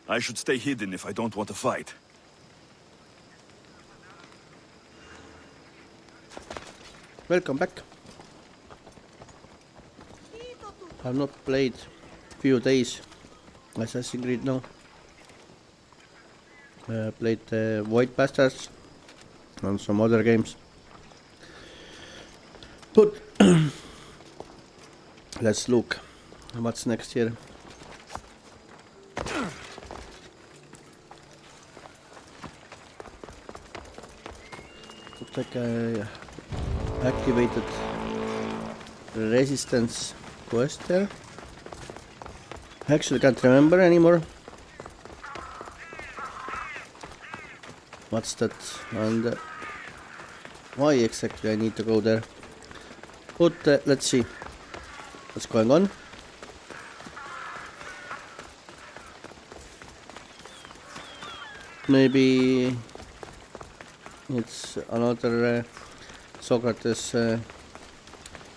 I should stay hidden if I don't want to fight. Welcome back. I've not played few days Assassin's Creed now. Played White Bastards and some other games. But let's look what's next here. Looks like I activated resistance quest there. Actually can't remember anymore. What's that? And why exactly I need to go there? But let's see what's going on. Maybe it's another Sokrates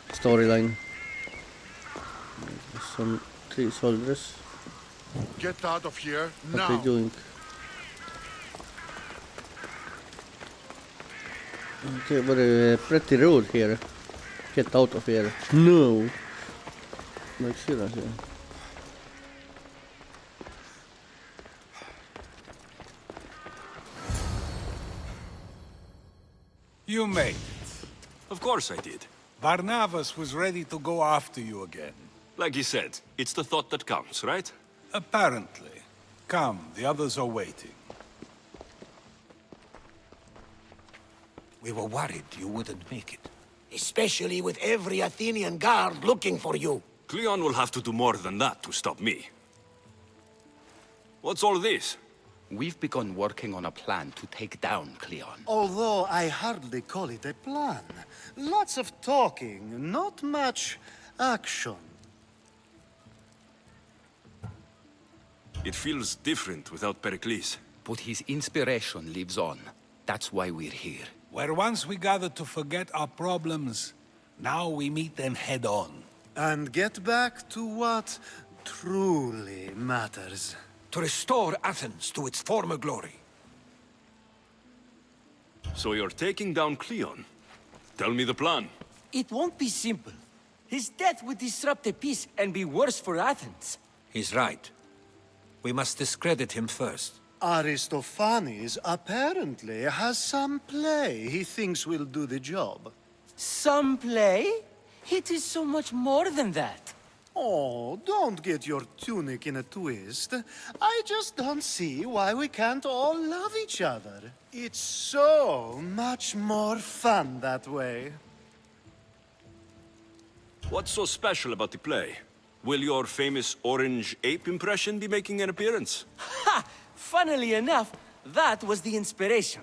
storyline. Some 3 soldiers. Get out of here What are now. they doing? Okay, but pretty rude here. Get out of here. No. Like seriously. You made it. Of course I did. Barnabas was ready to go after you again. Like he said, it's the thought that counts, right? Apparently. Come, the others are waiting. We were worried you wouldn't make it. Especially with every Athenian guard looking for you. Kleon will have to do more than that to stop me. What's all this? We've begun working on a plan to take down Kleon. Although I hardly call it a plan. Lots of talking, not much action. It feels different without Pericles. But his inspiration lives on. That's why we're here. Where once we gathered to forget our problems, now we meet them head on. And get back to what truly matters. To restore Athens to its former glory. So you're taking down Kleon? Tell me the plan. It won't be simple. His death would disrupt the peace and be worse for Athens. He's right. We must discredit him first. Aristophanes apparently has some play he thinks will do the job. Some play? It is so much more than that. Oh, don't get your tunic in a twist. I just don't see why we can't all love each other. It's so much more fun that way. What's so special about the play? Will your famous orange ape impression be making an appearance? Ha! Funnily enough, that was the inspiration.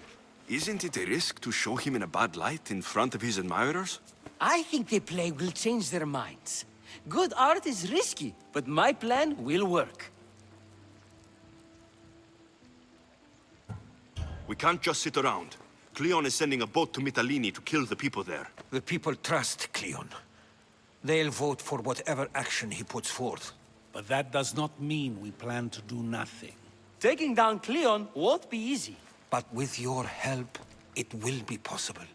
Isn't it a risk to show him in a bad light in front of his admirers? I think the play will change their minds. Good art is risky, but my plan will work. We can't just sit around. Kleon is sending a boat to Mytilene to kill the people there. The people trust Kleon. They'll vote for whatever action he puts forth. But that does not mean we plan to do nothing. Taking down Kleon won't be easy. But with your help, it will be possible.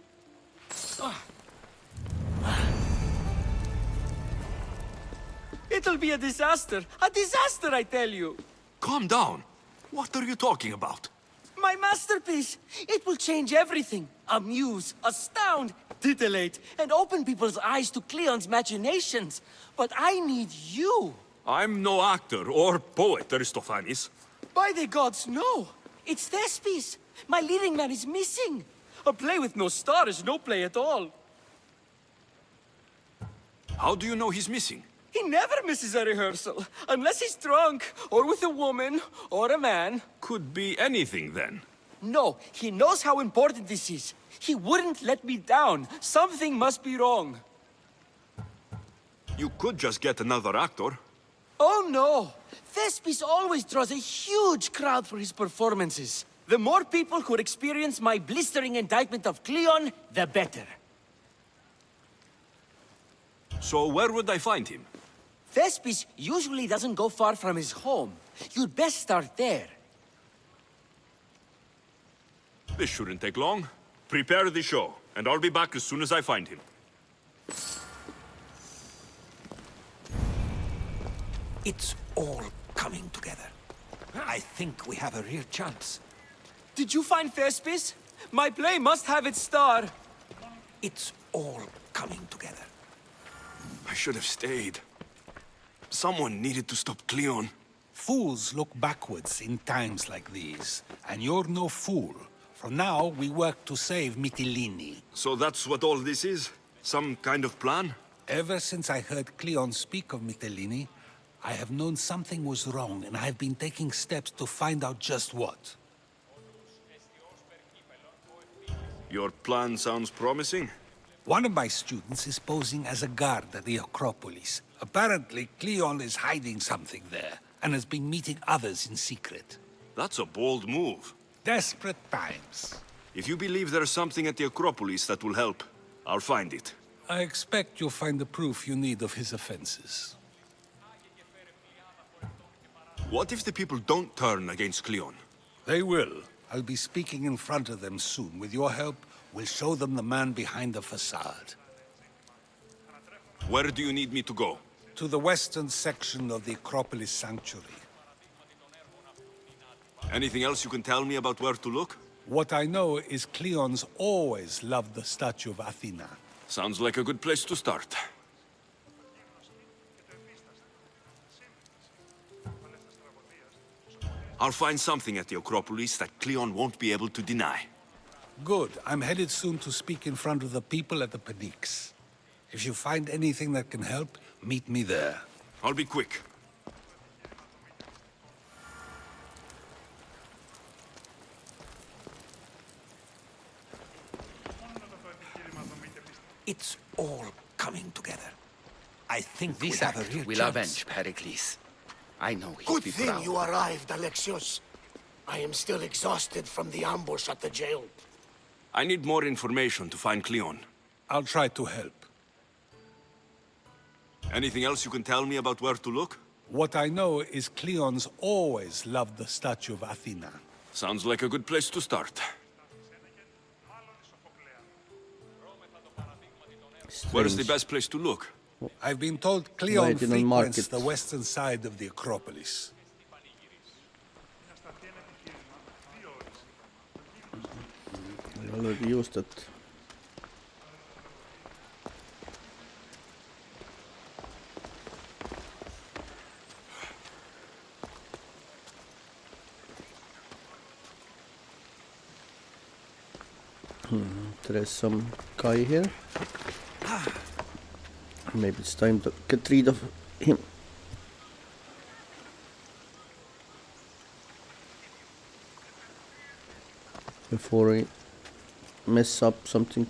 It'll be a disaster! A disaster, I tell you! Calm down. What are you talking about? My masterpiece! It will change everything. Amuse, astound, titillate, and open people's eyes to Kleon's machinations. But I need you! I'm no actor or poet, Aristophanes. By the gods, no! It's Thespis! My leading man is missing! A play with no star is no play at all. How do you know he's missing? He never misses a rehearsal, unless he's drunk, or with a woman, or a man. Could be anything, then. No, he knows how important this is. He wouldn't let me down. Something must be wrong. You could just get another actor. Oh no! Thespis always draws a huge crowd for his performances. The more people who experience my blistering indictment of Kleon, the better. So where would I find him? Thespis usually doesn't go far from his home. You'd best start there. This shouldn't take long. Prepare the show, and I'll be back as soon as I find him. It's all coming together. I think we have a real chance. Did you find Thespis? My play must have its star. It's all coming together. I should have stayed. Someone needed to stop Kleon. Fools look backwards in times like these, and you're no fool. From now, we work to save Mytilene. So that's what all this is? Some kind of plan? Ever since I heard Kleon speak of Mytilene, I have known something was wrong, and I have been taking steps to find out just what. Your plan sounds promising. One of my students is posing as a guard at the Akropolis. Apparently, Kleon is hiding something there, and has been meeting others in secret. That's a bold move. Desperate times. If you believe there's something at the Akropolis that will help, I'll find it. I expect you'll find the proof you need of his offenses. What if the people don't turn against Kleon? They will. I'll be speaking in front of them soon. With your help, we'll show them the man behind the facade. Where do you need me to go? To the western section of the Akropolis Sanctuary. Anything else you can tell me about where to look? What I know is Kleon's always loved the statue of Athena. Sounds like a good place to start. I'll find something at the Akropolis that Kleon won't be able to deny. Good. I'm headed soon to speak in front of the people at the Pnyx. If you find anything that can help, meet me there. I'll be quick. It's all coming together. I think This we have a act real will chance. avenge Pericles. I know he'll Good be thing proud. you arrived, Alexios. I am still exhausted from the ambush at the jail. I need more information to find Kleon. I'll try to help. Anything else you can tell me about where to look? What I know is Kleon's always loved the statue of Athena. Sounds like a good place to start. Where is the best place to look? I've been told Why Kleon didn't mark frequents it? the western side of the Akropolis. I already used it. There's some guy here. Maybe it's time to get rid of him. Before I mess up something.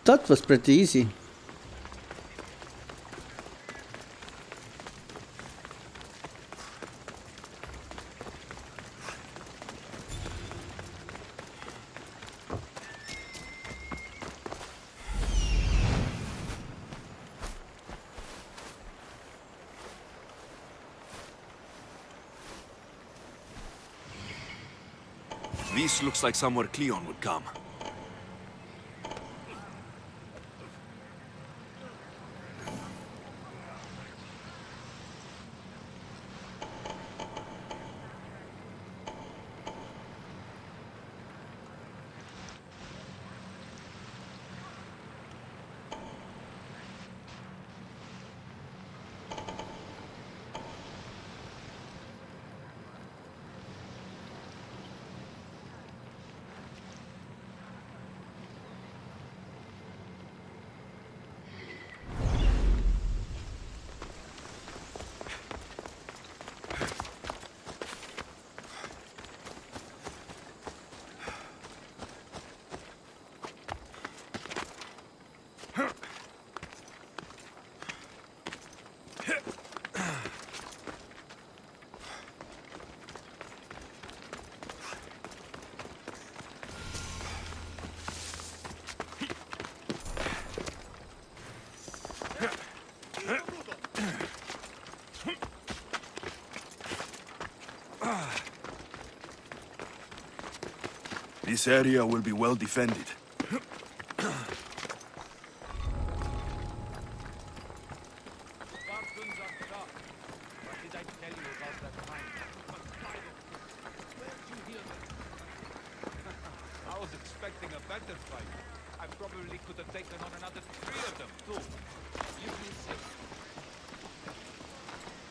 That was pretty easy. This looks like somewhere Kleon would come. This area will be well defended. I was expecting a better fight. I probably could have taken on another 3 of them, too. You will see.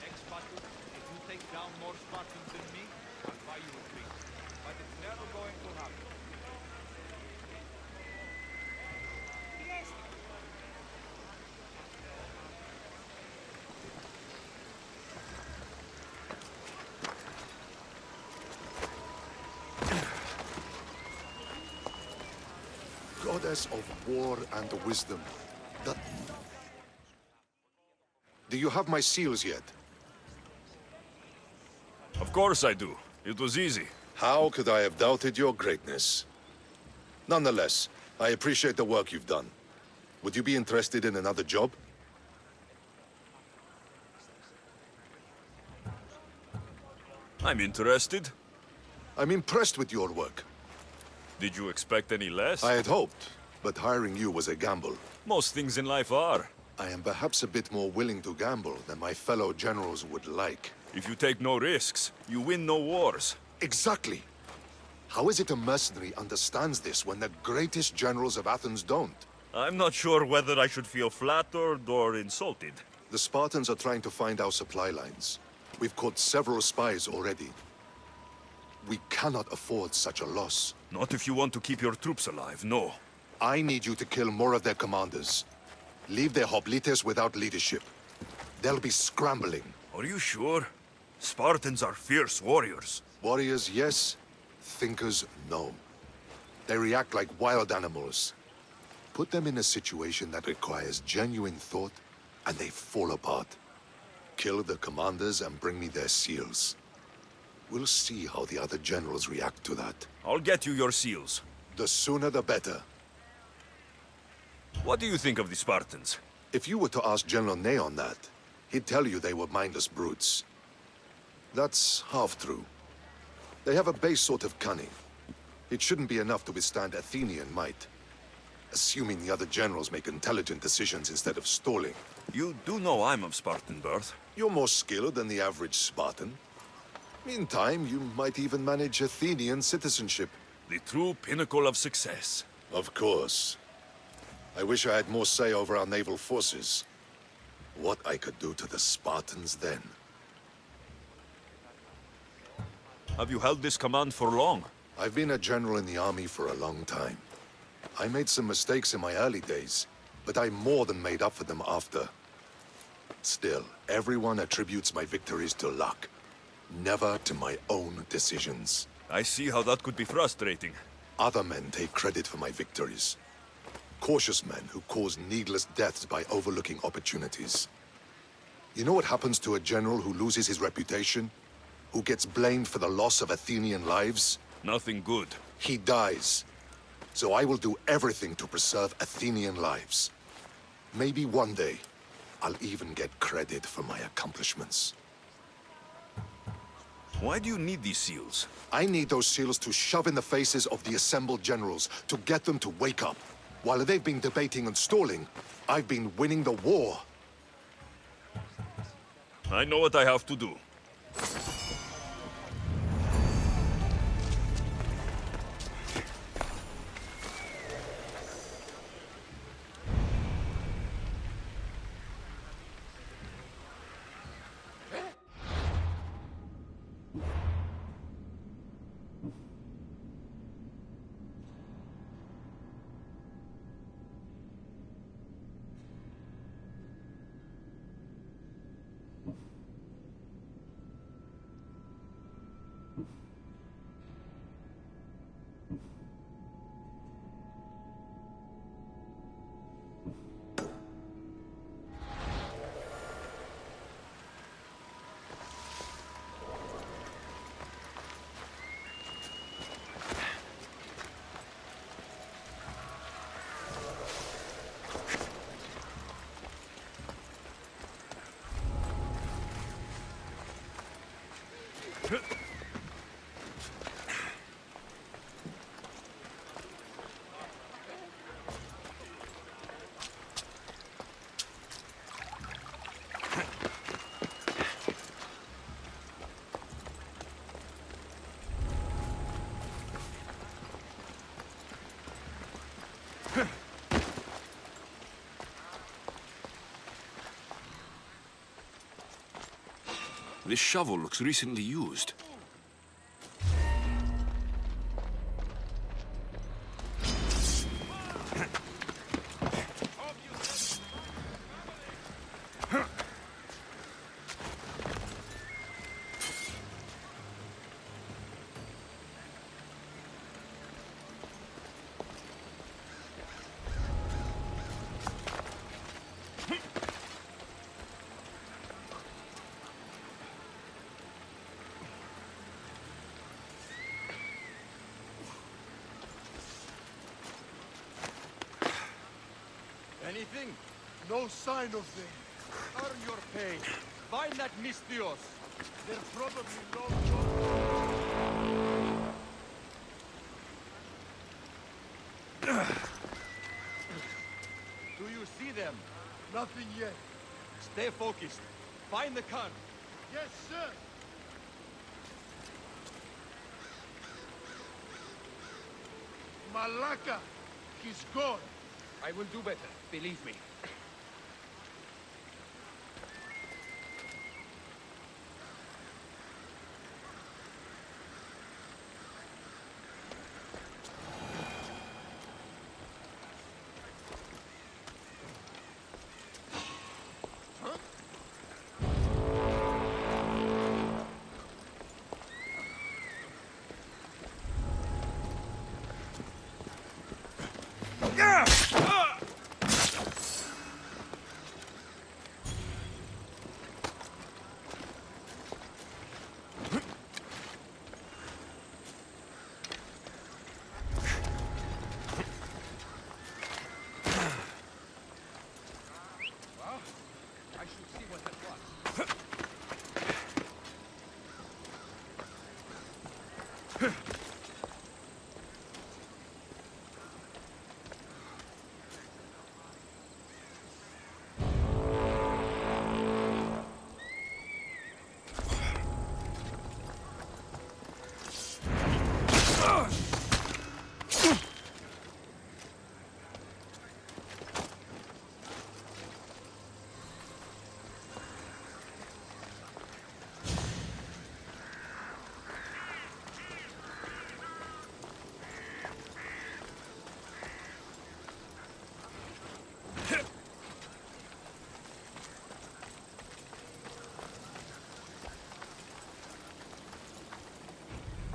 Next battle, if you take down more Spartans than me, I'll buy you a drink. But it's never going to happen. Goddess of war and wisdom. Do you have my seals yet? Of course I do. It was easy. How could I have doubted your greatness? Nonetheless, I appreciate the work you've done. Would you be interested in another job? I'm interested. I'm impressed with your work. Did you expect any less? I had hoped, but hiring you was a gamble. Most things in life are. I am perhaps a bit more willing to gamble than my fellow generals would like. If you take no risks, you win no wars. Exactly. How is it a mercenary understands this when the greatest generals of Athens don't? I'm not sure whether I should feel flattered or insulted. The Spartans are trying to find our supply lines. We've caught several spies already. We cannot afford such a loss. Not if you want to keep your troops alive, no. I need you to kill more of their commanders. Leave their hoplites without leadership. They'll be scrambling. Are you sure? Spartans are fierce warriors. Warriors, yes. Thinkers, no. They react like wild animals. Put them in a situation that requires genuine thought, and they fall apart. Kill the commanders and bring me their seals. We'll see how the other generals react to that. I'll get you your seals. The sooner the better. What do you think of the Spartans? If you were to ask General Neon that, he'd tell you they were mindless brutes. That's half true. They have a base sort of cunning. It shouldn't be enough to withstand Athenian might. Assuming the other generals make intelligent decisions instead of stalling. You do know I'm of Spartan birth. You're more skilled than the average Spartan. In time, you might even manage Athenian citizenship. The true pinnacle of success. Of course. I wish I had more say over our naval forces. What I could do to the Spartans then. Have you held this command for long? I've been a general in the army for a long time. I made some mistakes in my early days, but I more than made up for them after. Still, everyone attributes my victories to luck, never to my own decisions. I see how that could be frustrating. Other men take credit for my victories. Cautious men who cause needless deaths by overlooking opportunities. You know what happens to a general who loses his reputation? Who gets blamed for the loss of Athenian lives? Nothing good. He dies. So I will do everything to preserve Athenian lives. Maybe one day, I'll even get credit for my accomplishments. Why do you need these seals? I need those seals to shove in the faces of the assembled generals, to get them to wake up. While they've been debating and stalling, I've been winning the war. I know what I have to do. This shovel looks recently used. Anything? No sign of them. Earn your pay. Find that Mystios. They're probably Do you see them? Nothing yet. Stay focused. Find the Khan. Yes, sir. Malaka! He's gone. I will do better, believe me.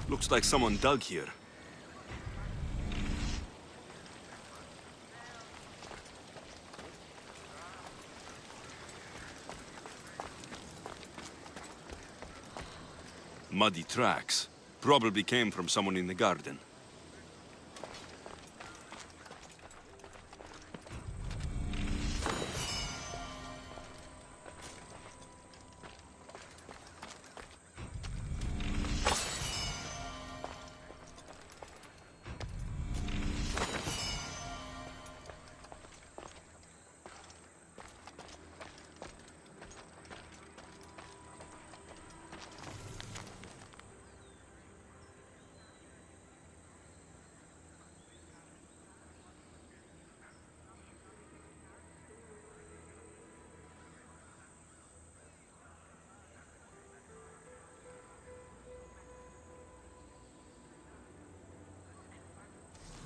Looks like someone dug here. Muddy tracks. Probably came from someone in the garden.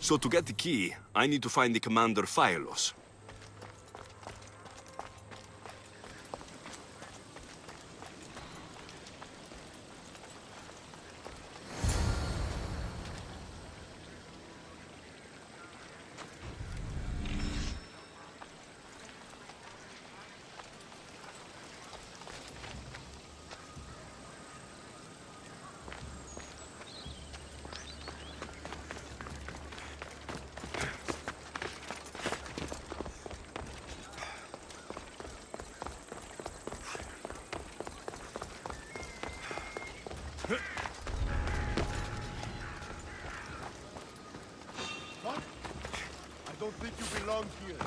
So to get the key, I need to find the commander Phylos. I don't think you belong here.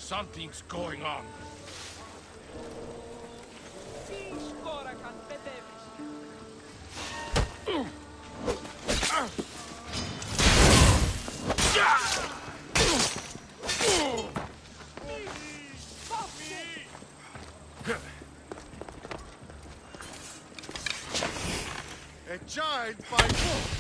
Something's going on. A giant by wolf!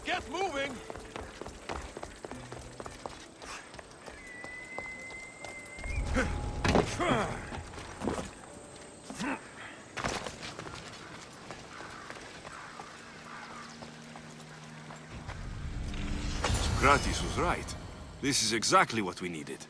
Get moving! Sokrates was right. This is exactly what we needed.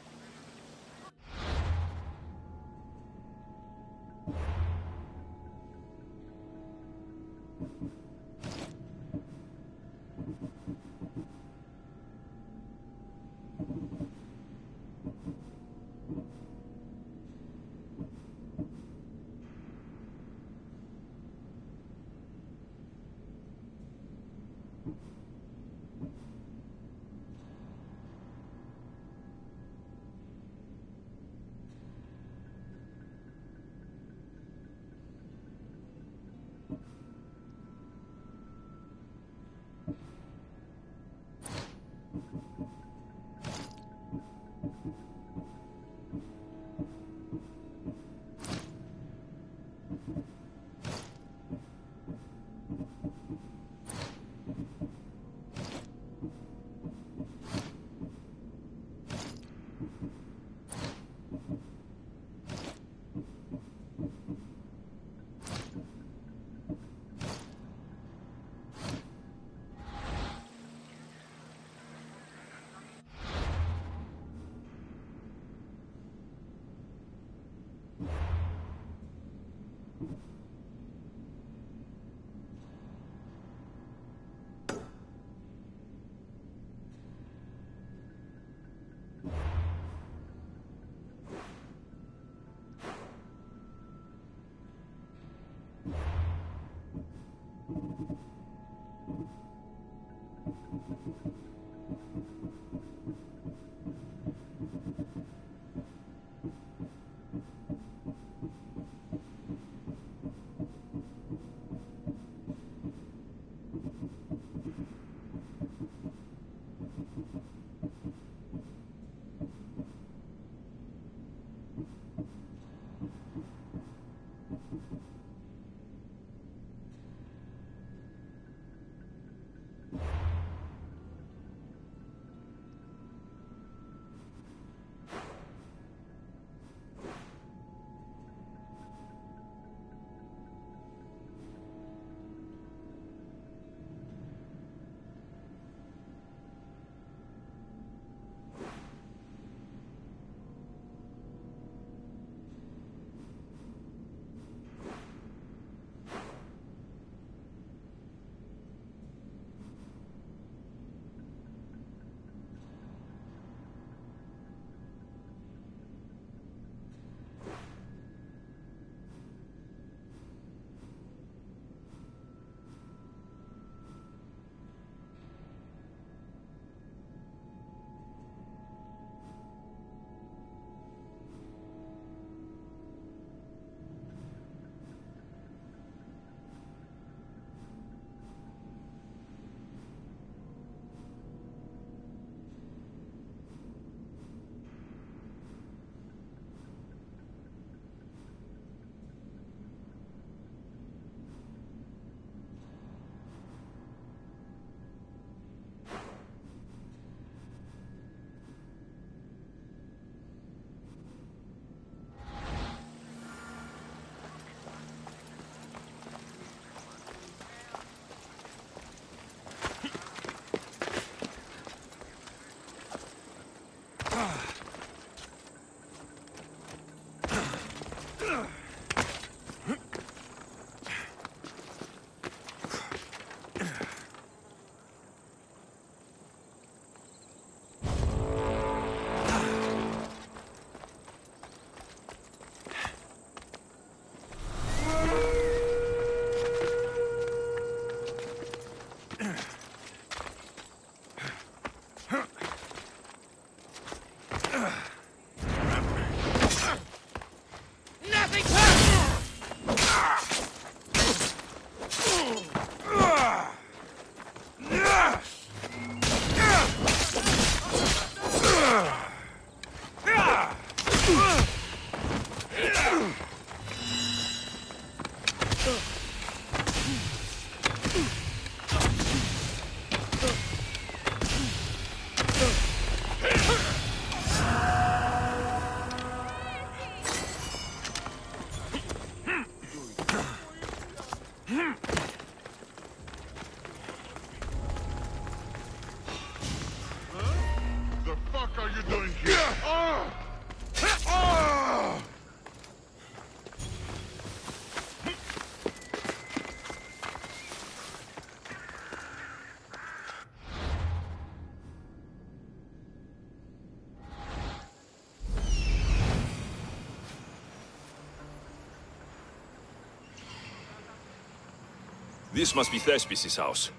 This must be Thespis' house.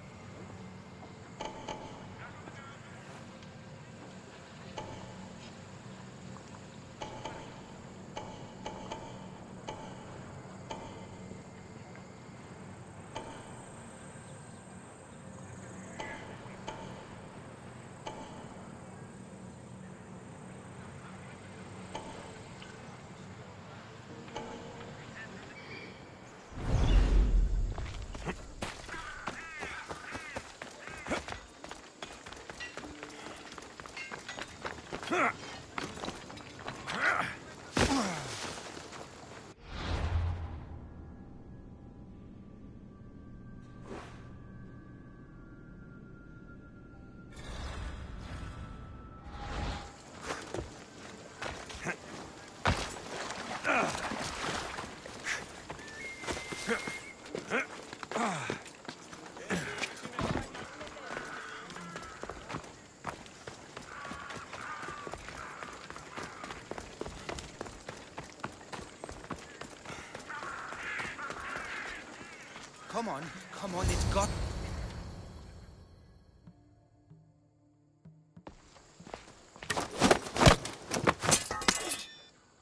Come on, it's got...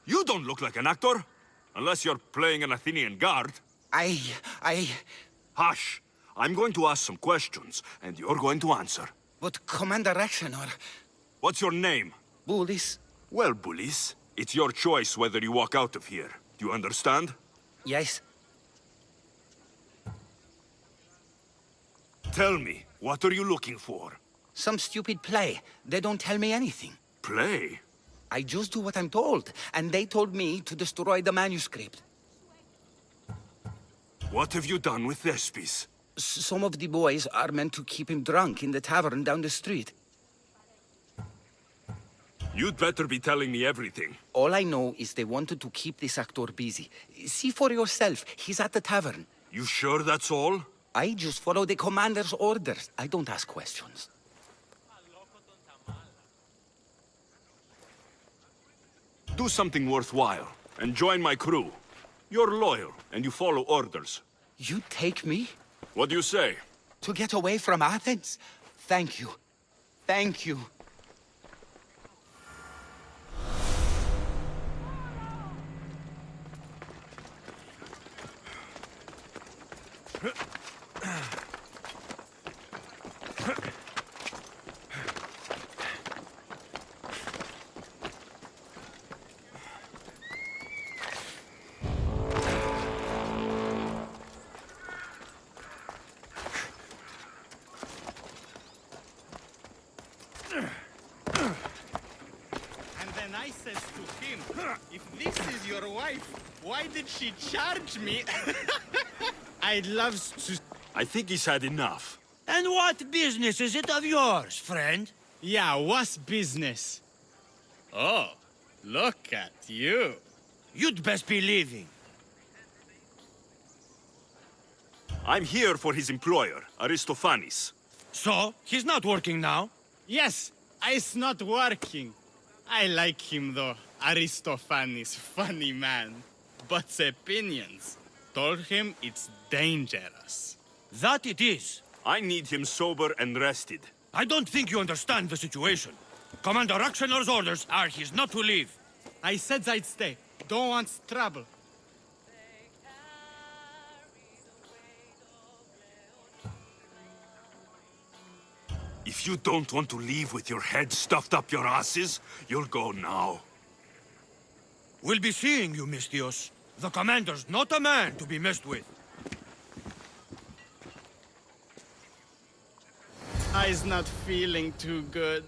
You don't look like an actor. Unless you're playing an Athenian guard. I... Hush! I'm going to ask some questions, and you're going to answer. But Commander Rexenor... What's your name? Bullis? Well, Bullis, it's your choice whether you walk out of here. Do you understand? Yes. Tell me, what are you looking for? Some stupid play. They don't tell me anything. Play? I just do what I'm told, and they told me to destroy the manuscript. What have you done with Thespis? Some of the boys are meant to keep him drunk in the tavern down the street. You'd better be telling me everything. All I know is they wanted to keep this actor busy. See for yourself, he's at the tavern. You sure that's all? I just follow the commander's orders. I don't ask questions. Do something worthwhile, and join my crew. You're loyal, and you follow orders. You take me? What do you say? To get away from Athens? Thank you. Thank you. I says to him, if this is your wife, why did she charge me? I'd love to... I think he's had enough. And what business is it of yours, friend? Yeah, what's business? Oh, look at you. You'd best be leaving. I'm here for his employer, Aristophanes. So, he's not working now? Yes, it's not working. I like him though, Aristophanes, funny man. But opinions told him it's dangerous. That it is. I need him sober and rested. I don't think you understand the situation. Commander Rexenor's orders are he's not to leave. I said I'd stay. Don't want trouble. If you don't want to leave with your head stuffed up your asses, you'll go now. We'll be seeing you, Misthios. The commander's not a man to be messed with. I's not feeling too good.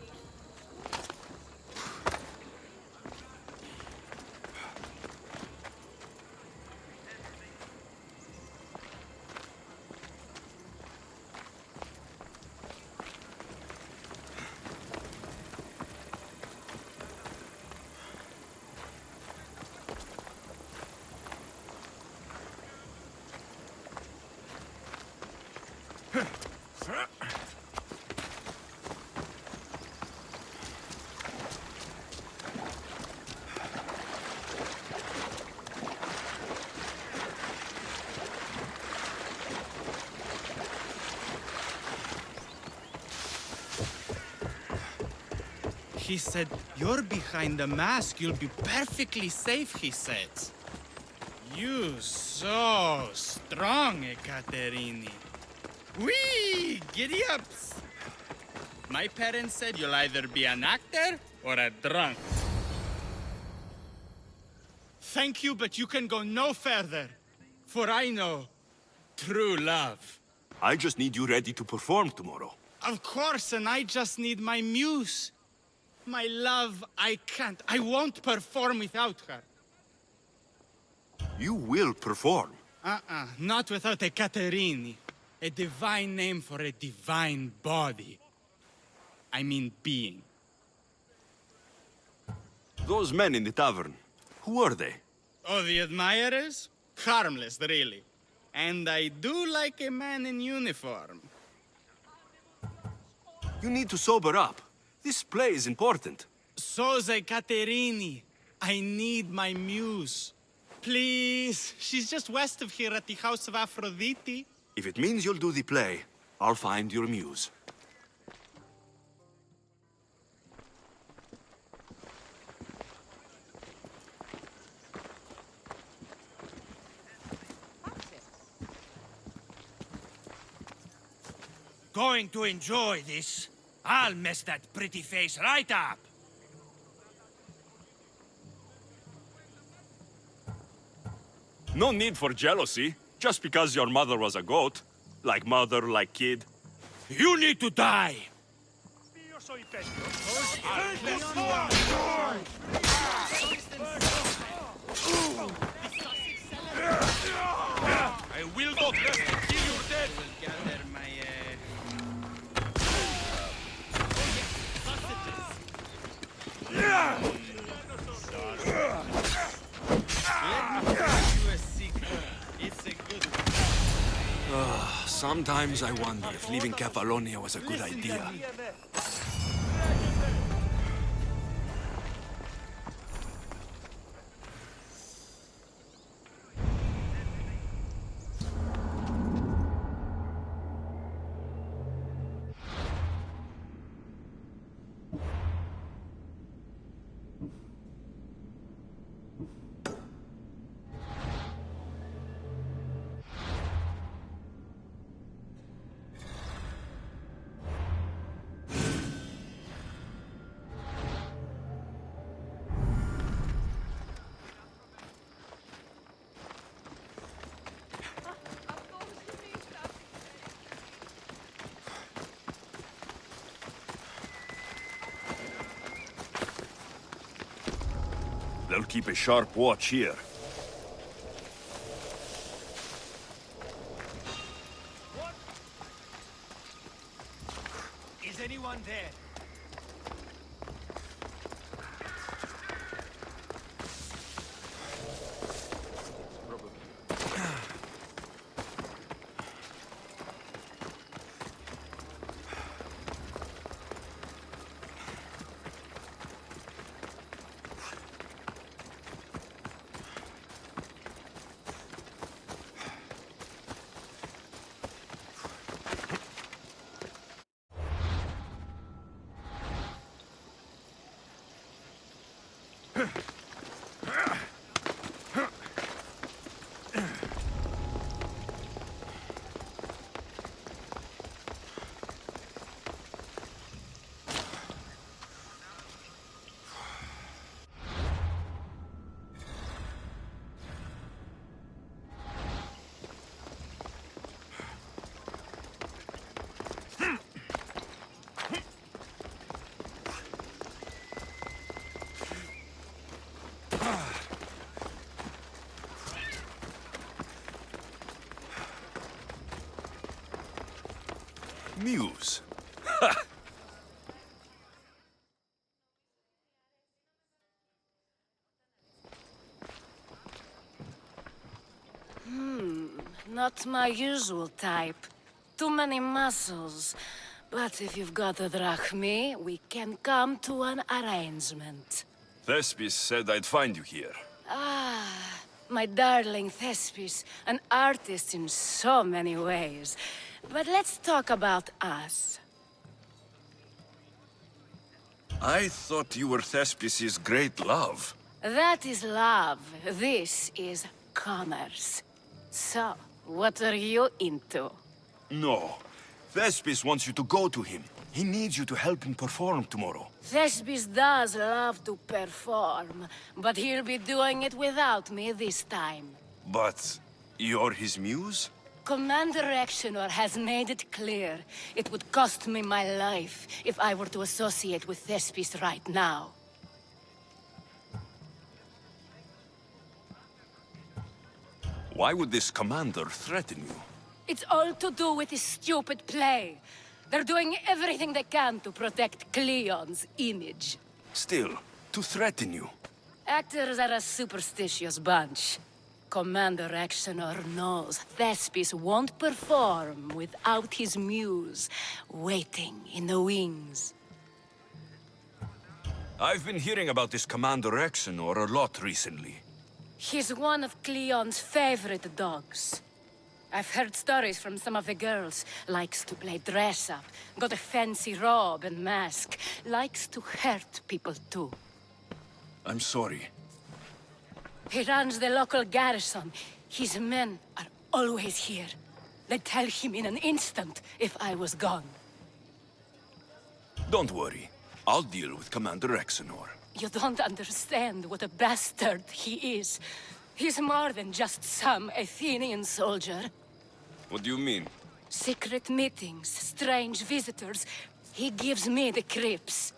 He said, "You're behind the mask, you'll be perfectly safe," he said. You so strong, Ekaterini. Whee! Giddy-ups! My parents said you'll either be an actor or a drunk. Thank you, but you can go no further. For I know true love. I just need you ready to perform tomorrow. Of course, and I just need my muse. My love, I can't. I won't perform without her. You will perform. Not without a Caterini. A divine name for a divine body. I mean being. Those men in the tavern, who are they? Oh, the admirers? Harmless, really. And I do like a man in uniform. You need to sober up. This play is important. Soze Caterini. I need my muse. Please, she's just west of here at the House of Aphrodite. If it means you'll do the play, I'll find your muse. Going to enjoy this. I'll mess that pretty face right up. No need for jealousy, just because your mother was a goat. Like mother, like kid. You need to die! I will not let you kill your dead! Gather my, Let me tell you a secret. It's a good one. Sometimes I wonder if leaving Kefalonia was a good idea. They'll keep a sharp watch here. Is anyone there? Muse. Not my usual type. Too many muscles. But if you've got a drachmi, we can come to an arrangement. Thespis said I'd find you here. Ah, my darling Thespis, an artist in so many ways. But let's talk about us. I thought you were Thespis' great love. That is love. This is commerce. So, what are you into? No. Thespis wants you to go to him. He needs you to help him perform tomorrow. Thespis does love to perform, but he'll be doing it without me this time. But you're his muse? Commander Exenor has made it clear it would cost me my life if I were to associate with Thespis right now. Why would this commander threaten you? It's all to do with his stupid play. They're doing everything they can to protect Kleon's image. Still, to threaten you. Actors are a superstitious bunch. Commander Exenor knows Thespis won't perform without his muse waiting in the wings. I've been hearing about this Commander Exenor a lot recently. He's one of Kleon's favorite dogs. I've heard stories from some of the girls. Likes to play dress-up, got a fancy robe and mask. Likes to hurt people too. I'm sorry. He runs the local garrison. His men are always here. They'd tell him in an instant if I was gone. Don't worry. I'll deal with Commander Exenor. You don't understand what a bastard he is. He's more than just some Athenian soldier. What do you mean? Secret meetings, strange visitors. He gives me the creeps.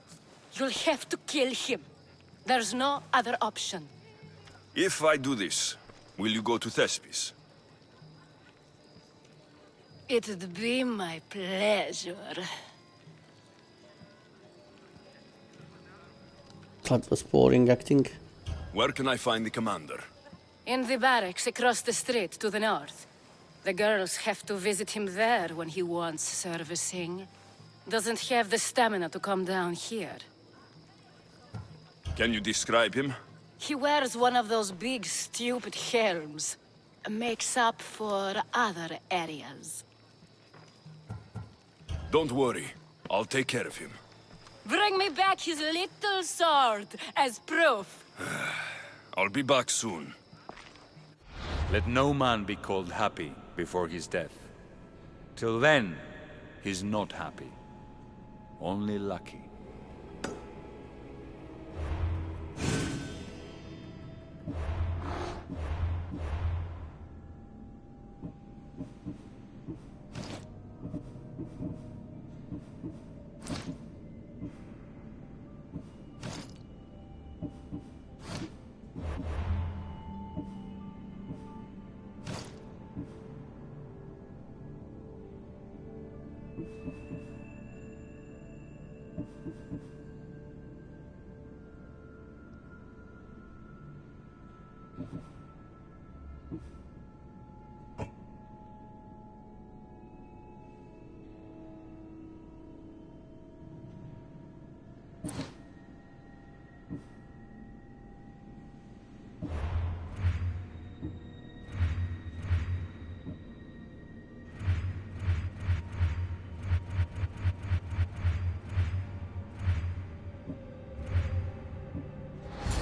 You'll have to kill him. There's no other option. If I do this, will you go to Thespis? It'd be my pleasure. That was boring acting. Where can I find the commander? In the barracks across the street to the north. The girls have to visit him there when he wants servicing. Doesn't have the stamina to come down here. Can you describe him? He wears one of those big, stupid helms. Makes up for other areas. Don't worry. I'll take care of him. Bring me back his little sword as proof. I'll be back soon. Let no man be called happy before his death. Till then, he's not happy. Only lucky.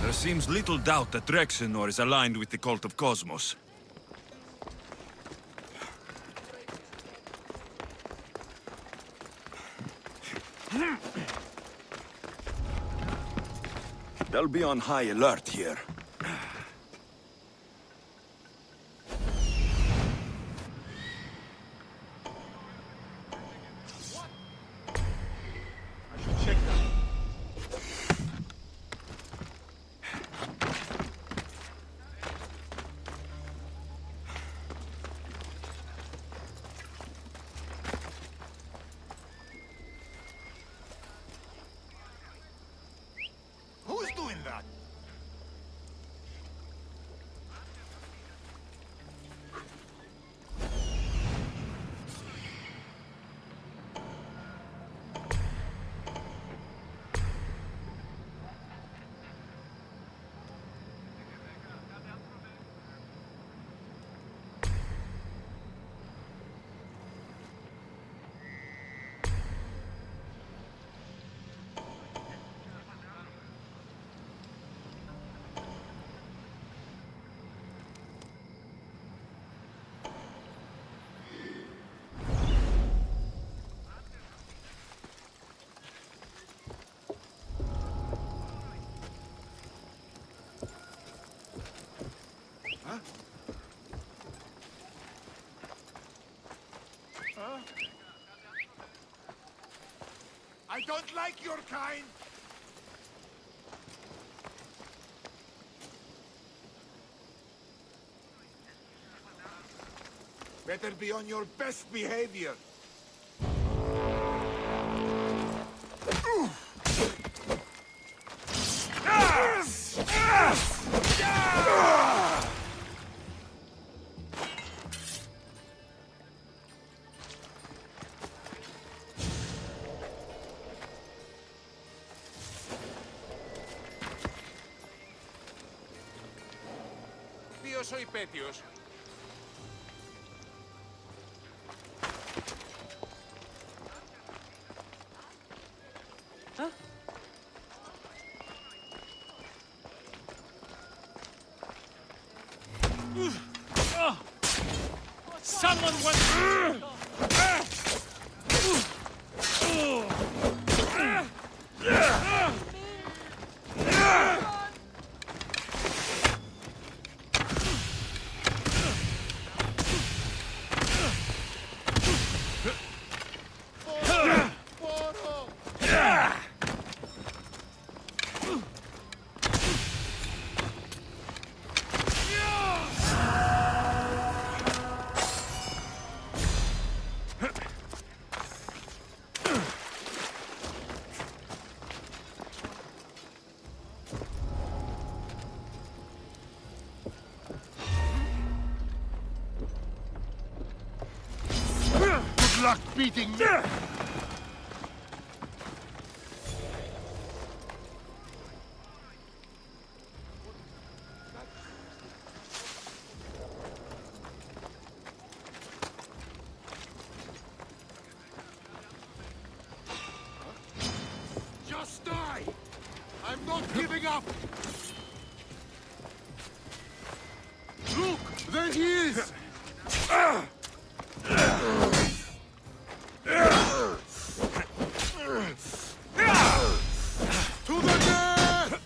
There seems little doubt that Exenor is aligned with the cult of Cosmos. They'll be on high alert here. Who's doing that? I don't like your kind. Better be on your best behavior. Ποιος ο υπέτειος? Someone wants... Good luck beating me. Just die. I'm not giving up. Look, there he is. To the death!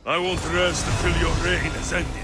I won't rest until your reign has ended.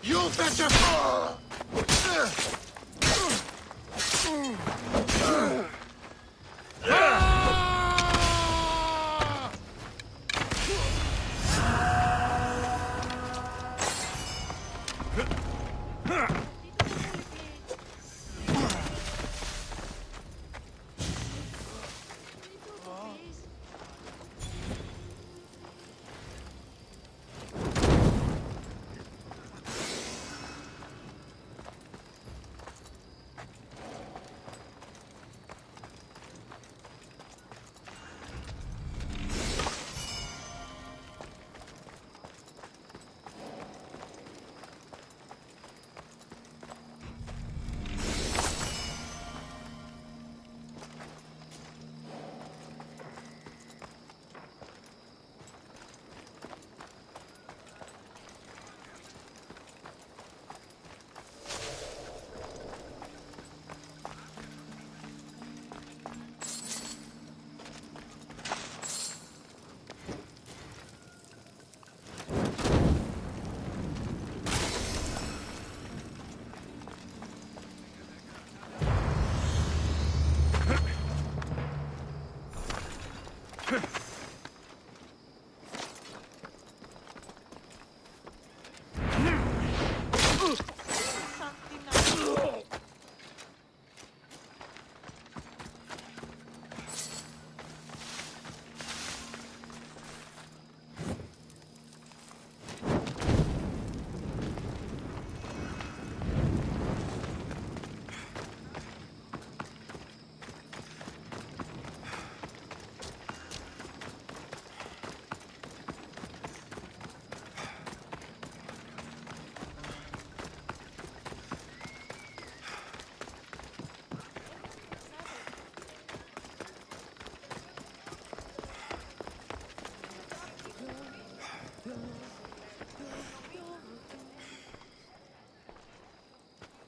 You better.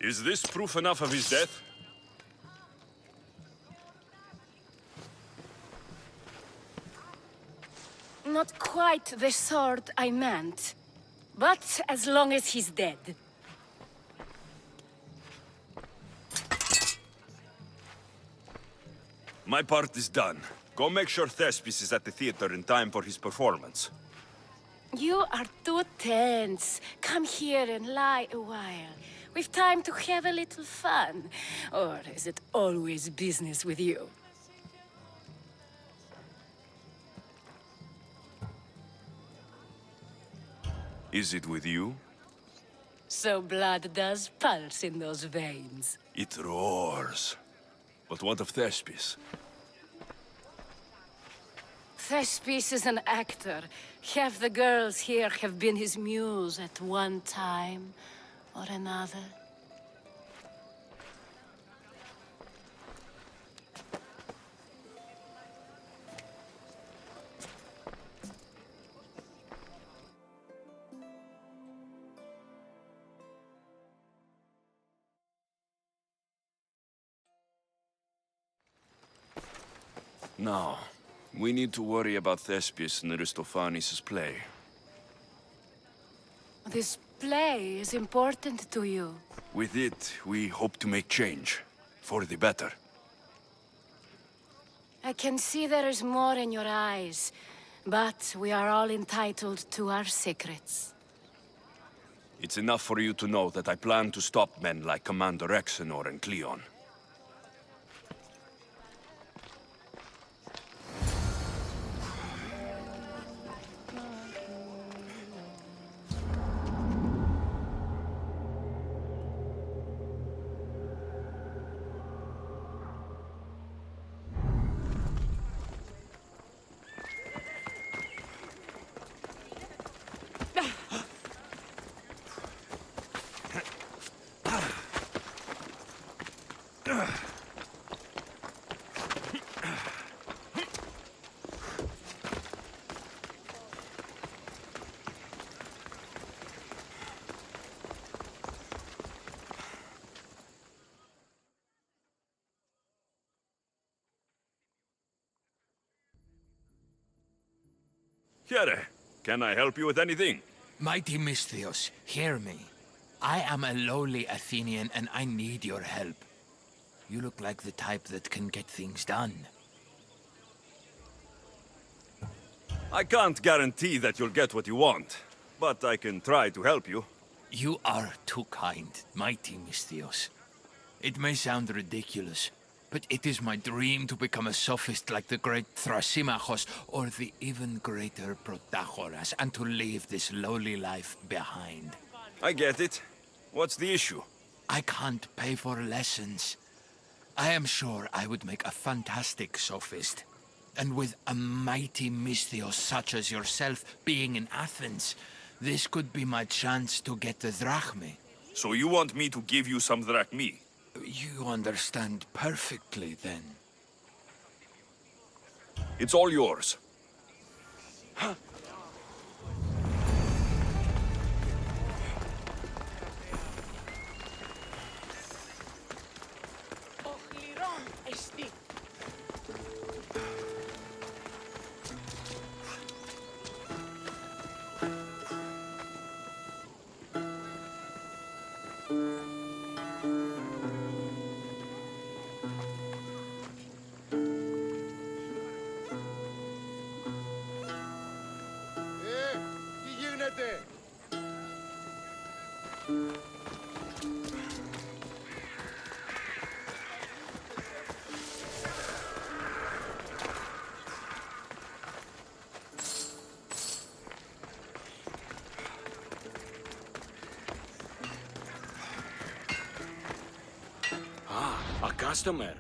Is this proof enough of his death? Not quite the sort I meant. But as long as he's dead. My part is done. Go make sure Thespis is at the theater in time for his performance. You are too tense. Come here and lie a while. We've time to have a little fun. Or is it always business with you? Is it with you? So blood does pulse in those veins. It roars. But what of Thespis? Thespis is an actor. Half the girls here have been his muse at one time or another. Now, we need to worry about Thespis and Aristophanes' play. This play is important to you. With it, we hope to make change. For the better. I can see there is more in your eyes. But we are all entitled to our secrets. It's enough for you to know that I plan to stop men like Commander Exenor and Kleon. Here, can I help you with anything? Mighty Misthios, hear me. I am a lowly Athenian and I need your help. You look like the type that can get things done. I can't guarantee that you'll get what you want, but I can try to help you. You are too kind, mighty Misthios. It may sound ridiculous, but it is my dream to become a sophist like the great Thrasymachos or the even greater Protagoras, and to leave this lowly life behind. I get it. What's the issue? I can't pay for lessons. I am sure I would make a fantastic sophist. And with a mighty Misthios such as yourself being in Athens, this could be my chance to get the drachmae. So you want me to give you some drachmae? You understand perfectly, then. It's all yours. A customer.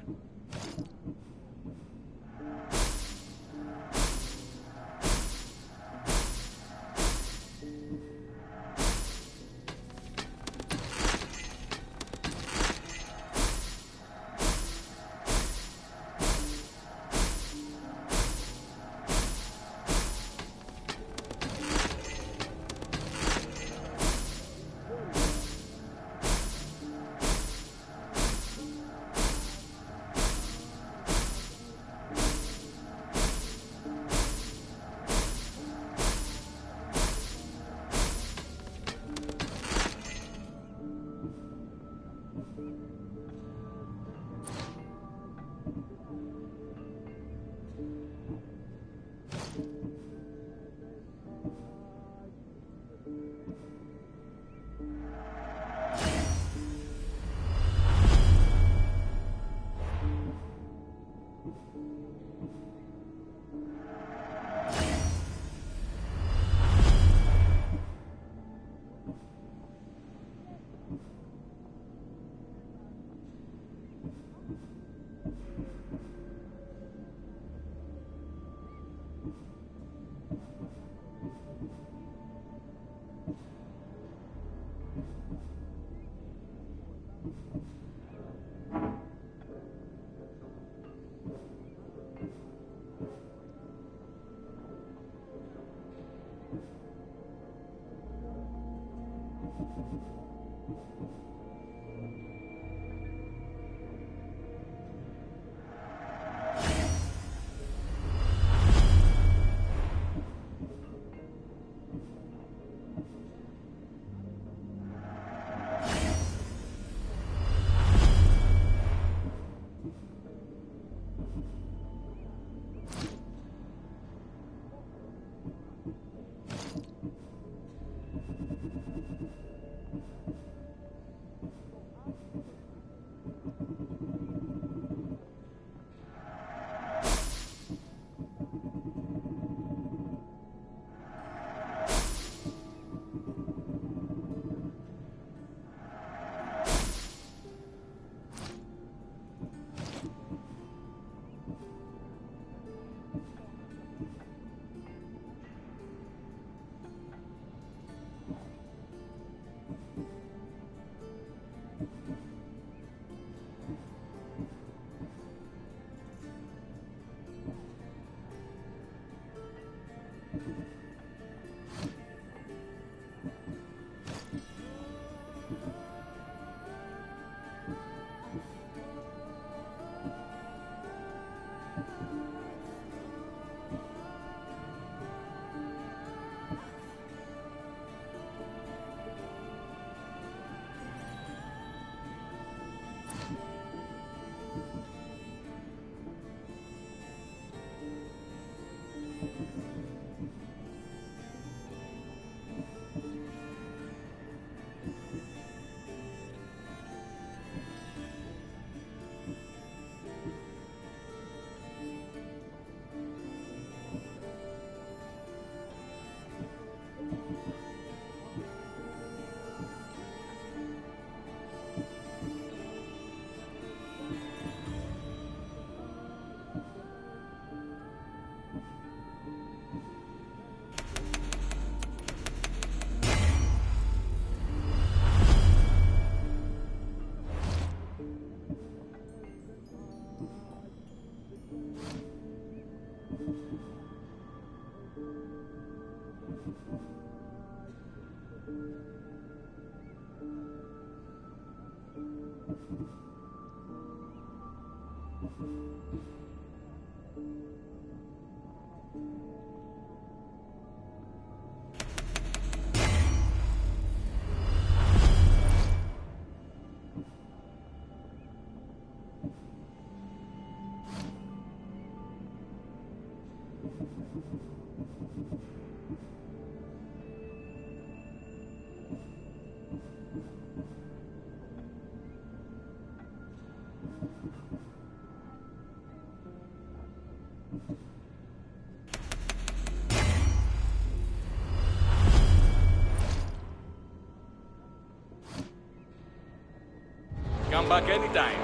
Come back anytime.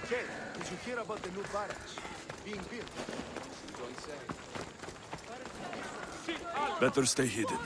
Kay, did you hear about the new barracks being built? Don't say. Better stay hidden.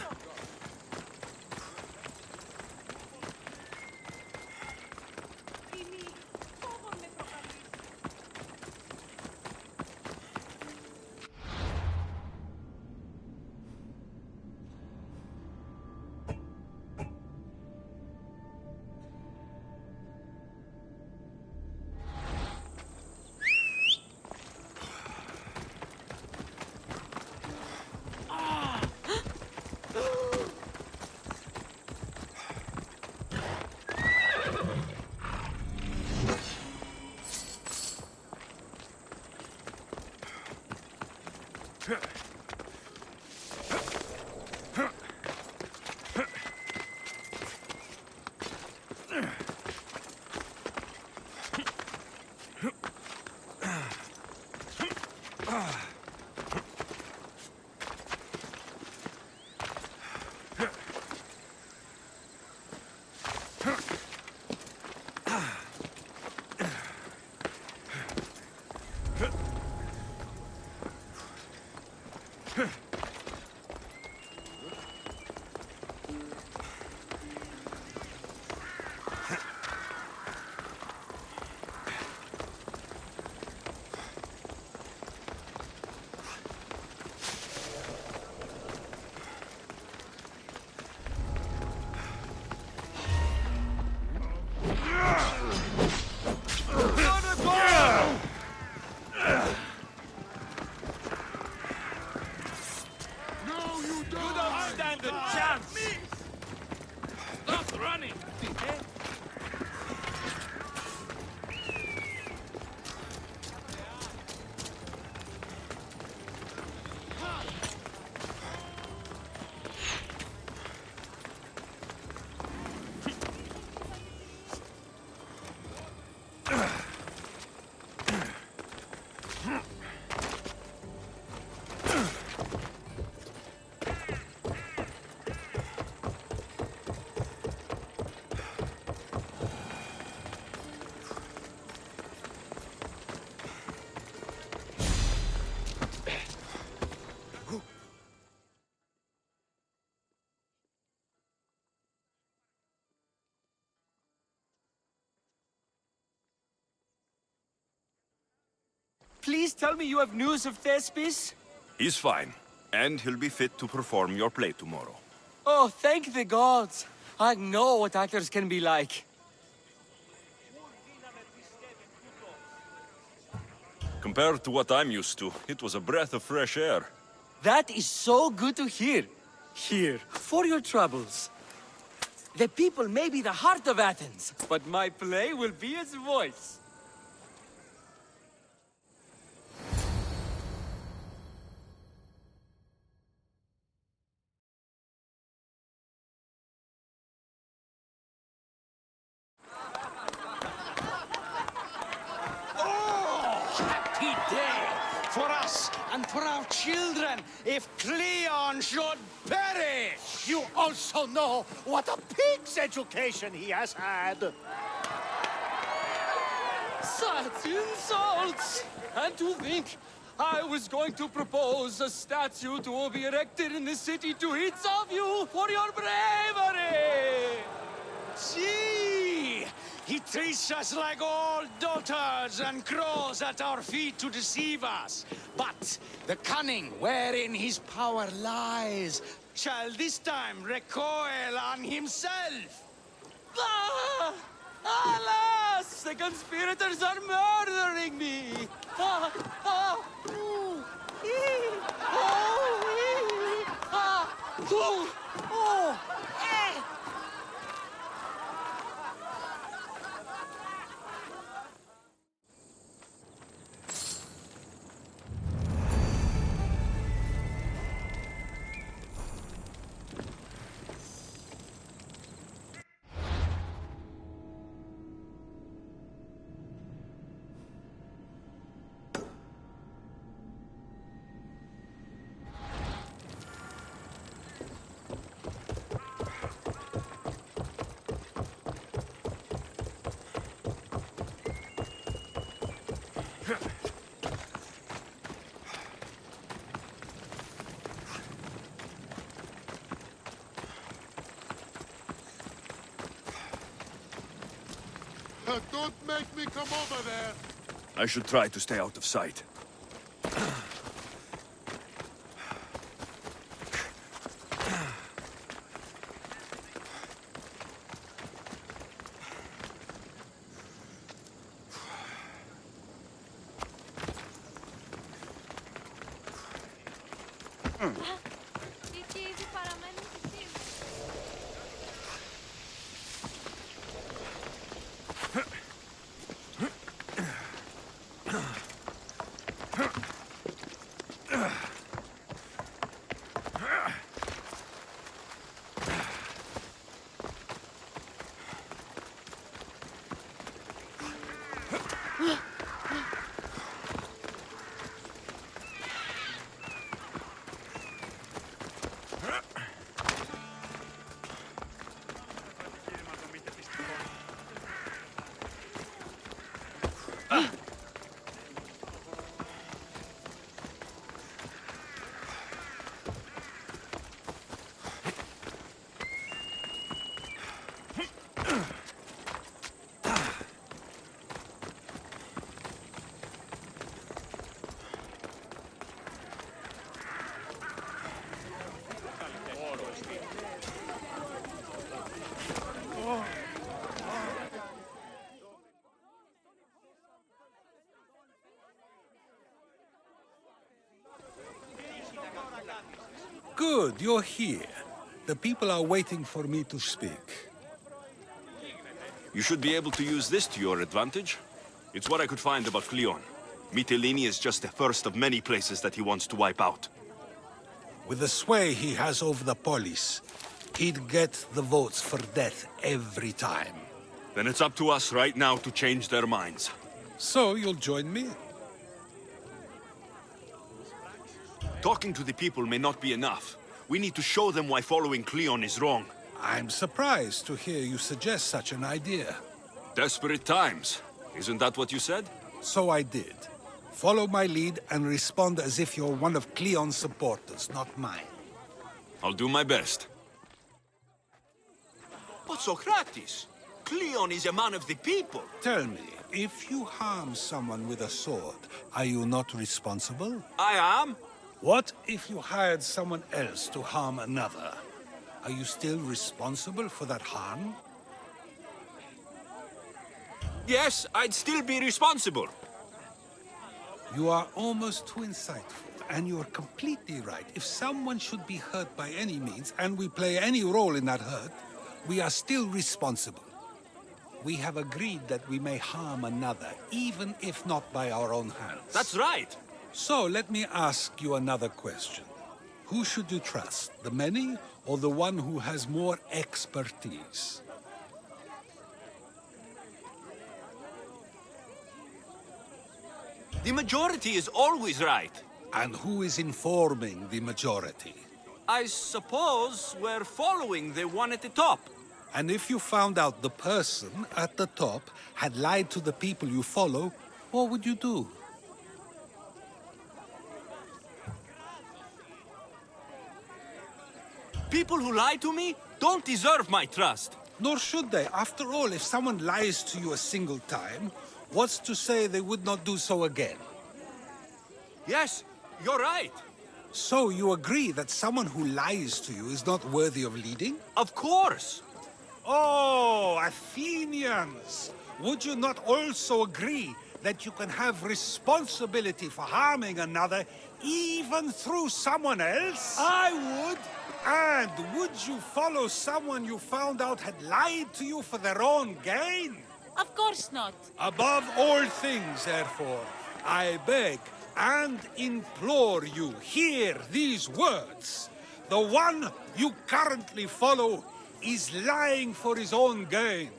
Please tell me you have news of Thespis? He's fine, and he'll be fit to perform your play tomorrow. Oh, thank the gods. I know what actors can be like. Compared to what I'm used to, it was a breath of fresh air. That is so good to hear. Here, for your troubles. The people may be the heart of Athens, but my play will be its voice. Happy day for us and for our children if Kleon should perish! You also know what a pig's education he has had. Such insults! And to think I was going to propose a statue to be erected in the city to each of you for your bravery! See! He treats us like old dotards and crawls at our feet to deceive us. But the cunning wherein his power lies shall this time recoil on himself. Ah! Alas! The conspirators are murdering me! Ah! Ah! Ooh! Ee! Oh! Ee! Ah! Ooh! Oh! Eh! Don't make me come over there! I should try to stay out of sight. Good, you're here. The people are waiting for me to speak. You should be able to use this to your advantage. It's what I could find about Kleon. Mytilene is just the first of many places that he wants to wipe out. With the sway he has over the polis, he'd get the votes for death every time. Then it's up to us right now to change their minds. So you'll join me? Talking to the people may not be enough. We need to show them why following Kleon is wrong. I'm surprised to hear you suggest such an idea. Desperate times. Isn't that what you said? So I did. Follow my lead and respond as if you're one of Kleon's supporters, not mine. I'll do my best. But Sokrates, Kleon is a man of the people. Tell me, if you harm someone with a sword, are you not responsible? I am. What if you hired someone else to harm another? Are you still responsible for that harm? Yes, I'd still be responsible. You are almost too insightful, and you're completely right. If someone should be hurt by any means, and we play any role in that hurt, we are still responsible. We have agreed that we may harm another, even if not by our own hands. That's right. So let me ask you another question. Who should you trust, the many or the one who has more expertise? The majority is always right. And who is informing the majority? I suppose we're following the one at the top. And if you found out the person at the top had lied to the people you follow, what would you do? People who lie to me don't deserve my trust. Nor should they. After all, if someone lies to you a single time, what's to say they would not do so again? Yes, you're right. So you agree that someone who lies to you is not worthy of leading? Of course. Oh, Athenians! Would you not also agree that you can have responsibility for harming another even through someone else? I would! And would you follow someone you found out had lied to you for their own gain? Of course not. Above all things, therefore, I beg and implore you, hear these words. The one you currently follow is lying for his own gain.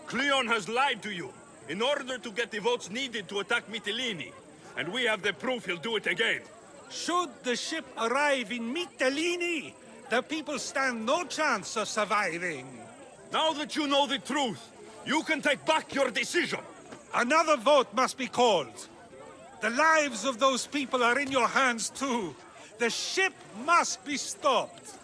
Kleon has lied to you in order to get the votes needed to attack Mytilene. And we have the proof he'll do it again. Should the ship arrive in Mytilene, the people stand no chance of surviving. Now that you know the truth, you can take back your decision. Another vote must be called. The lives of those people are in your hands too. The ship must be stopped.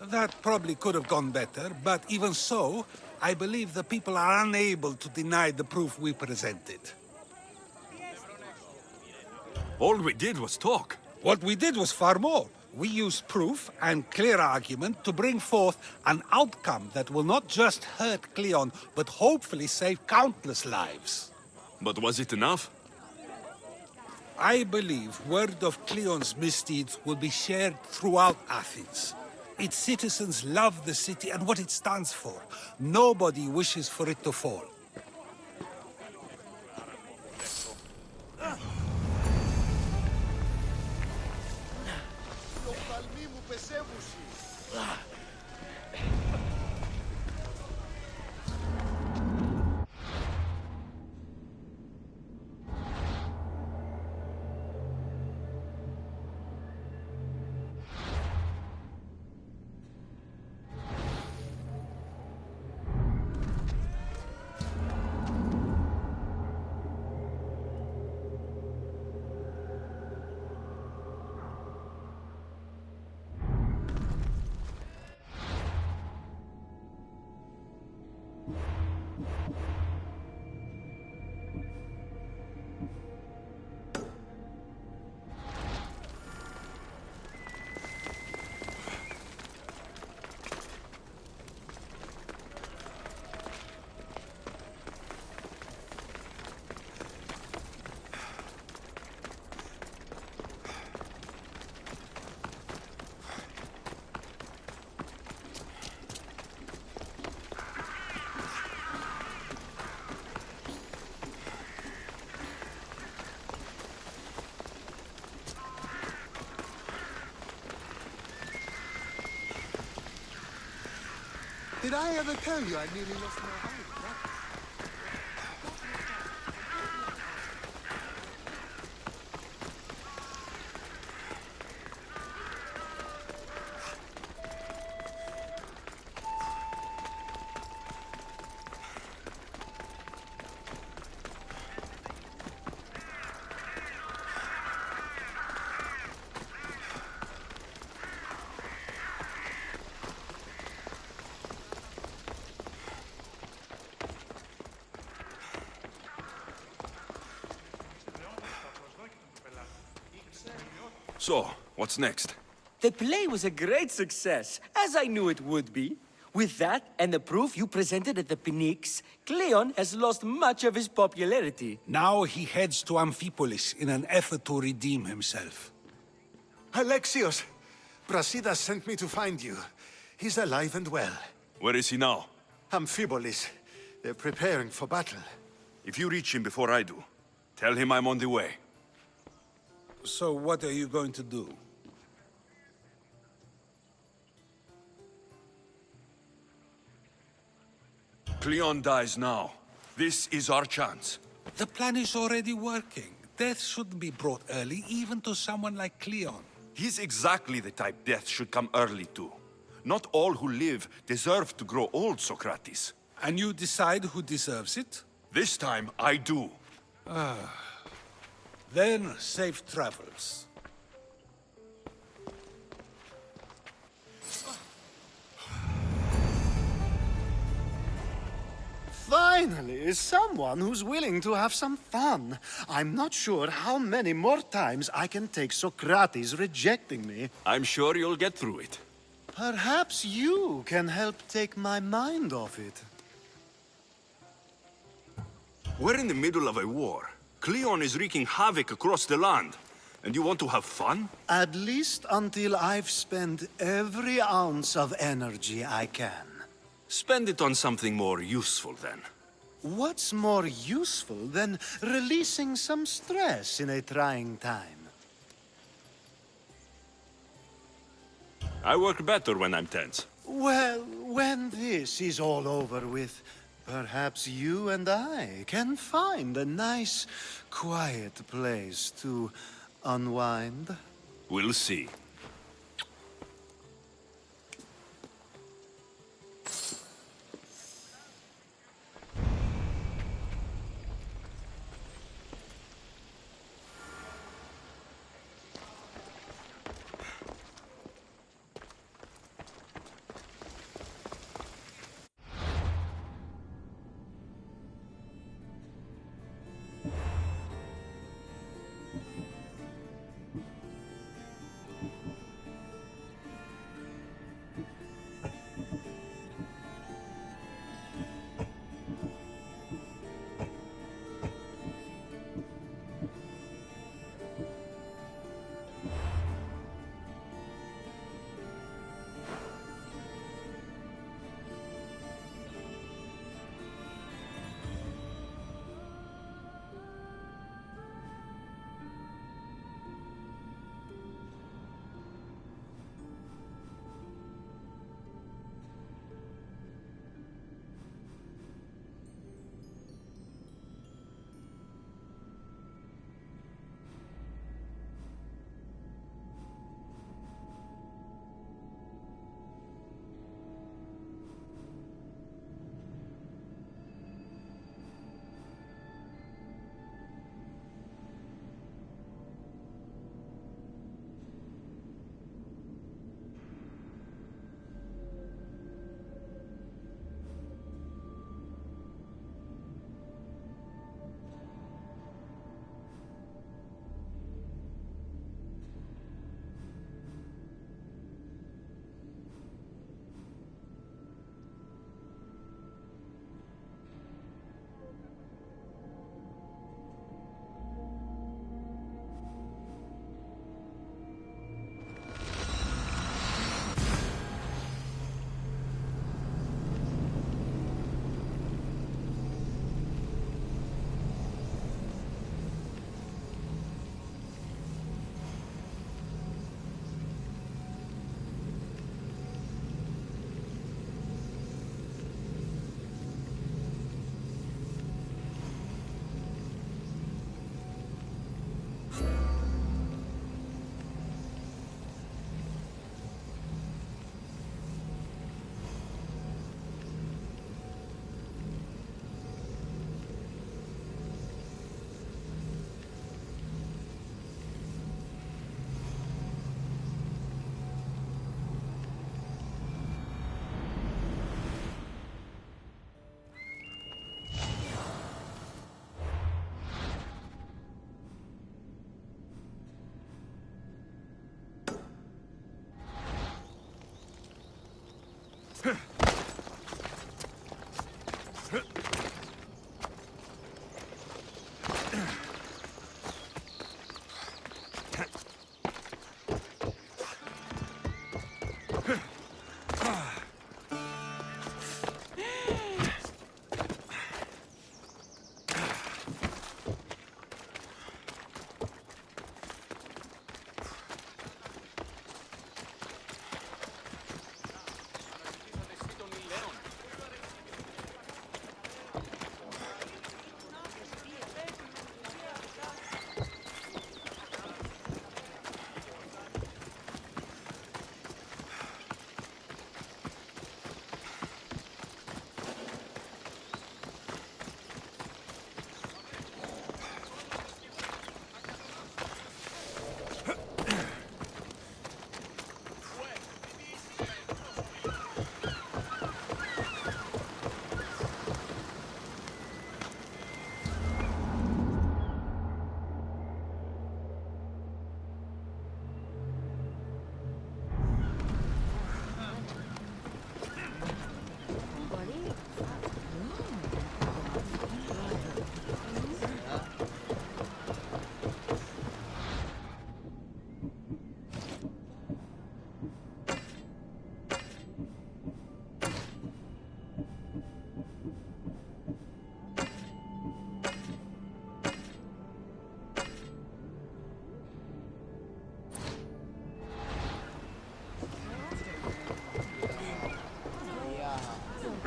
That probably could have gone better, but even so, I believe the people are unable to deny the proof we presented. All we did was talk. What we did was far more. We used proof and clear argument to bring forth an outcome that will not just hurt Kleon, but hopefully save countless lives. But was it enough? I believe word of Kleon's misdeeds will be shared throughout Athens. Its citizens love the city and what it stands for. Nobody wishes for it to fall. Did I ever tell you I nearly lost my eye? So, what's next? The play was a great success, as I knew it would be. With that, and the proof you presented at the Pnyx, Kleon has lost much of his popularity. Now he heads to Amphipolis in an effort to redeem himself. Alexios! Brasidas sent me to find you. He's alive and well. Where is he now? Amphipolis. They're preparing for battle. If you reach him before I do, tell him I'm on the way. So what are you going to do? Kleon dies now. This is our chance. The plan is already working. Death shouldn't be brought early, even to someone like Kleon. He's exactly the type death should come early to. Not all who live deserve to grow old, Sokrates. And you decide who deserves it? This time, I do. Then, safe travels. Finally, someone who's willing to have some fun. I'm not sure how many more times I can take Sokrates rejecting me. I'm sure you'll get through it. Perhaps you can help take my mind off it. We're in the middle of a war. Kleon is wreaking havoc across the land. And you want to have fun? At least until I've spent every ounce of energy I can. Spend it on something more useful, then. What's more useful than releasing some stress in a trying time? I work better when I'm tense. Well, when this is all over with, perhaps you and I can find a nice, quiet place to unwind. We'll see.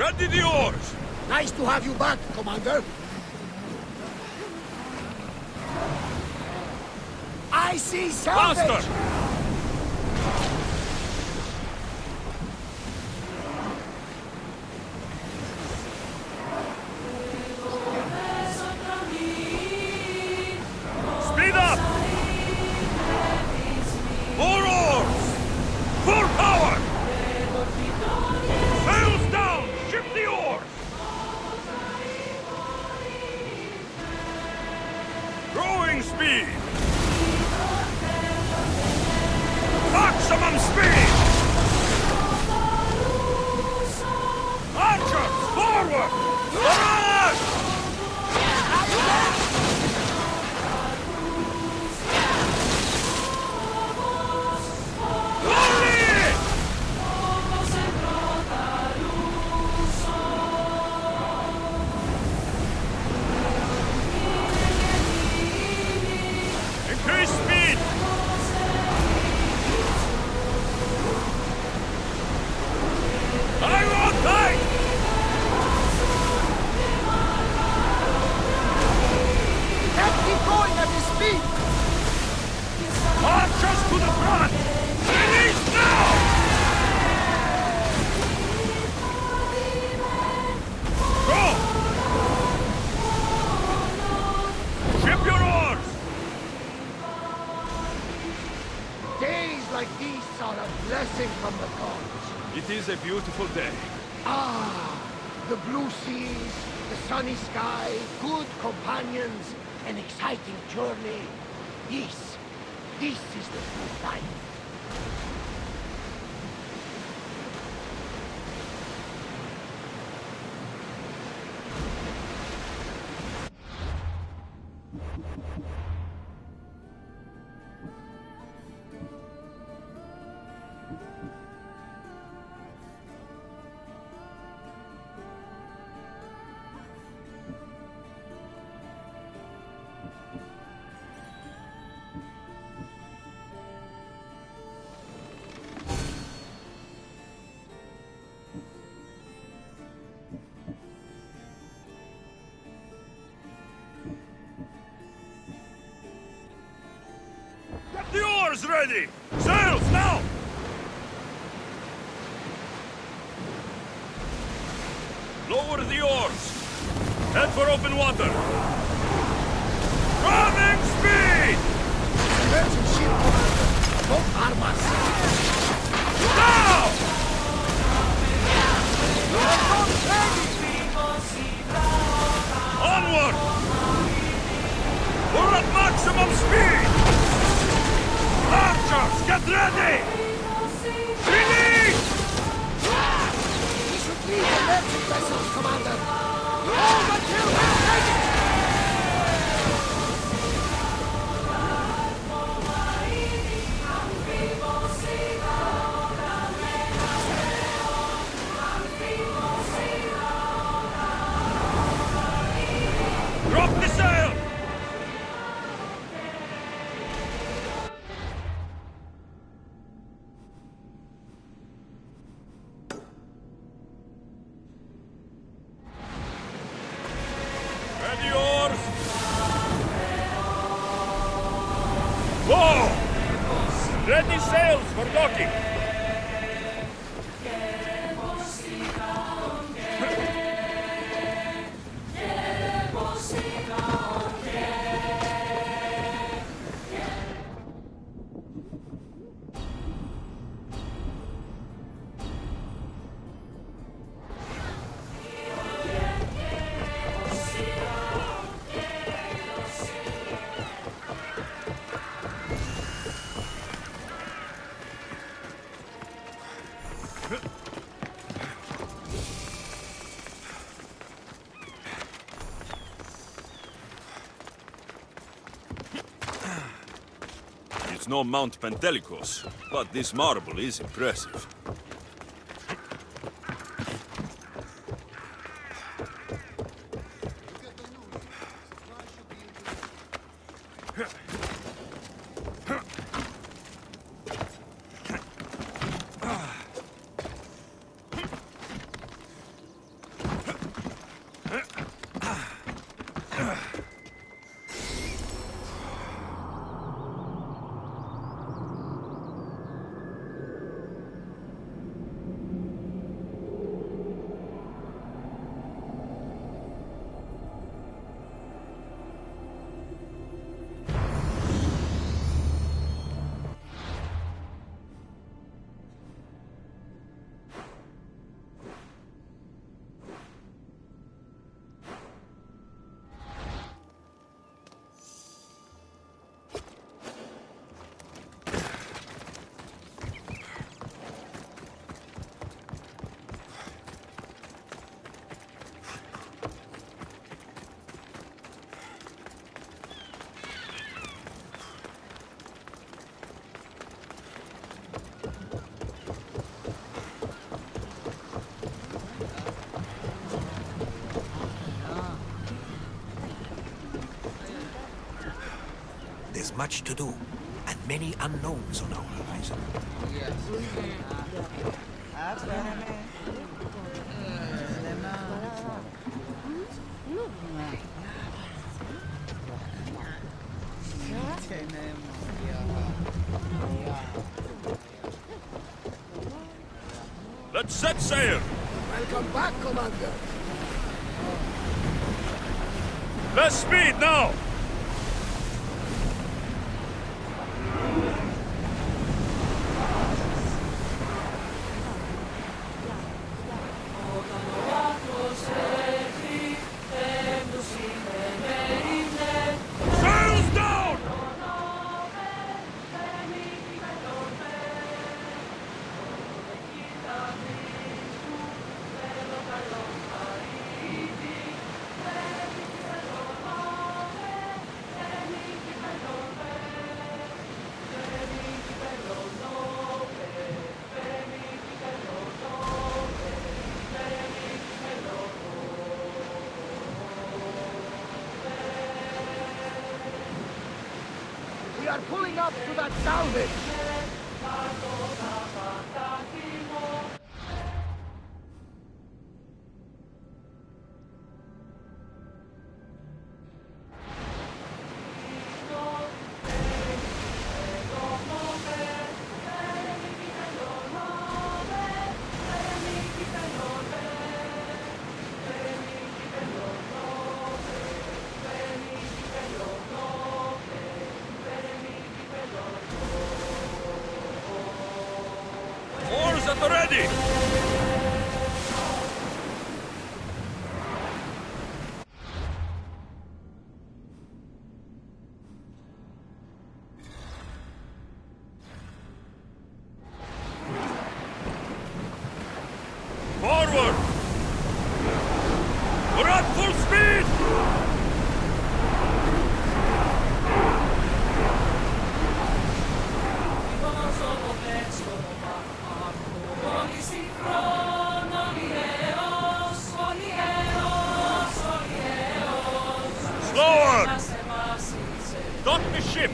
Ready the oars! Nice to have you back, Commander. I see salvage! Faster! Speed up! More oars! Full power! Sails down! Ship the oars! Growing speed! Maximum speed! Archers, forward! Barrage! Glory! Increase speed! I will take! Can't keep going at this speed! Archers to the front! Release now! Go! Ship your oars! Days like these are a blessing from the gods. It is a beautiful day. Ah, the blue seas, the sunny sky, good companions, an exciting journey. This is the true life. Get the oars ready! Sails now! Lower the oars! Head for open water! Running speed! Emergency ship, Commander. Don't harm us. Now! Onward! We're at maximum speed! Archers, get ready! Release! We should leave the merchant vessels, Commander. Hold until we're ready! Drop the sail! Ready oars! Whoa! Ready sails for docking! It's no Mount Pentelicus, but this marble is impressive. There's much to do, and many unknowns on our horizon. Let's set sail! Welcome back, Commander. Less speed now! Sails down! We are pulling up to that salvage. Oars at the ready! Forward! We're at full speed! Slower! Dock the ship!